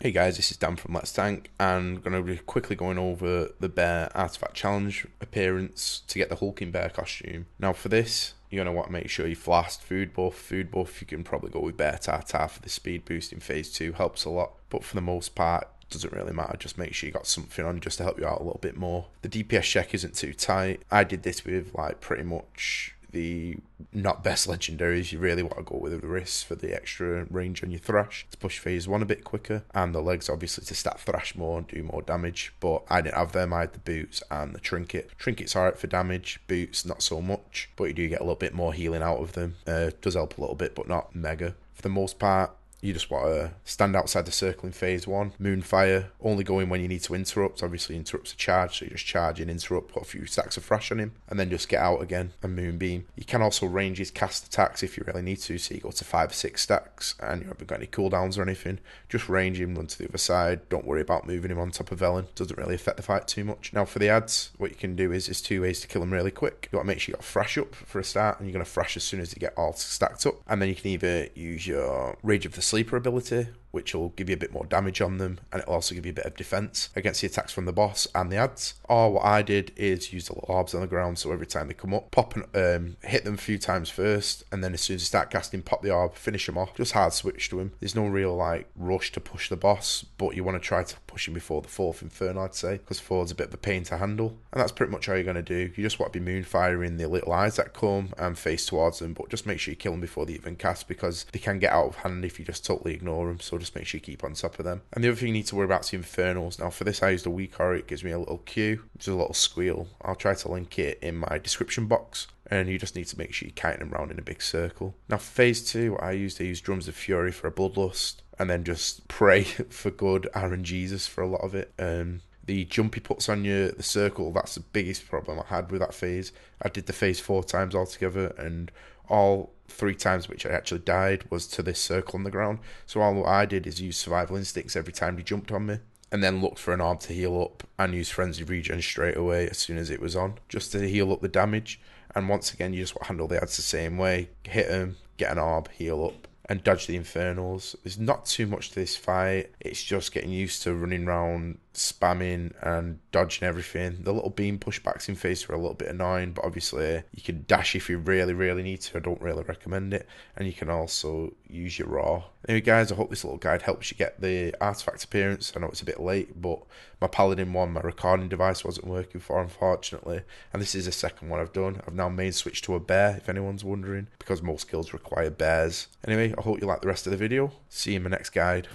Hey guys, this is Dan from Let's Tank, and I'm going to be quickly going over the bear artifact challenge appearance to get the hulking bear costume. Now for this, you're going to want to make sure you flask food buff. You can probably go with bear tartar for the speed boost in phase 2, helps a lot, but for the most part, doesn't really matter. Just make sure you got something on just to help you out a little bit more. The DPS check isn't too tight. I did this with like pretty much the not best legendaries. You really want to go with the wrists for the extra range on your thrash to push phase 1 a bit quicker, and the legs obviously to stack thrash more and do more damage, but I didn't have them. I had the boots and the trinket's alright for damage, boots not so much, but you do get a little bit more healing out of them. Does help a little bit, but not mega. For the most part, you just want to stand outside the circle in phase 1. Moonfire, only go in when you need to interrupt. Obviously, interrupts a charge, so you just charge in, interrupt, put a few stacks of thrash on him, and then just get out again and moonbeam. You can also range his cast attacks if you really need to, so you go to 5 or 6 stacks, and you haven't got any cooldowns or anything. Just range him, run to the other side. Don't worry about moving him on top of Ellen. Doesn't really affect the fight too much. Now for the ads, what you can do is there's 2 ways to kill him really quick. You want to make sure you got thrash up for a start, and you're going to thrash as soon as you get all stacked up, and then you can either use your Rage of the Sleeper ability, which will give you a bit more damage on them, and it'll also give you a bit of defense against the attacks from the boss and the ads. Or what I did is use the little orbs on the ground, so every time they come up, pop and hit them a few times first, and then as soon as you start casting, pop the orb, finish them off. Just hard switch to him. There's no real like rush to push the boss, but you want to try to push him before the 4th Inferno, I'd say, because 4's a bit of a pain to handle, and that's pretty much how you're going to do. You just want to be moonfiring the little eyes that come and face towards them, but just make sure you kill them before they even cast, because they can get out of hand if you just totally ignore them, so just make sure you keep on top of them. And the other thing you need to worry about is the Infernals. Now for this I used a weak aura. It gives me a little Q, which is a little squeal. I'll try to link it in my description box, and you just need to make sure you're kiting them around in a big circle. Now for phase 2, what I used Drums of Fury for a Bloodlust, and then just pray for good Aaron Jesus for a lot of it. The jump he puts on you, the circle, that's the biggest problem I had with that phase. I did the phase 4 times altogether, and all 3 times which I actually died was to this circle on the ground. So all I did is use survival instincts every time he jumped on me, and then looked for an orb to heal up and use frenzy regen straight away as soon as it was on, just to heal up the damage. And once again, you just want to handle the ads the same way. Hit him, get an orb, heal up, and dodge the Infernals. There's not too much to this fight. It's just getting used to running around, spamming and dodging everything. The little beam pushbacks in phase are a little bit annoying, but obviously you can dash if you really need to. I don't really recommend it. And you can also use your raw. Anyway guys, I hope this little guide helps you get the artifact appearance. I know it's a bit late, but my Paladin one, my recording device wasn't working for, unfortunately, and this is the second one I've done. I've now main switched to a bear, if anyone's wondering, because most guilds require bears. Anyway, I hope you like the rest of the video. See you in my next guide.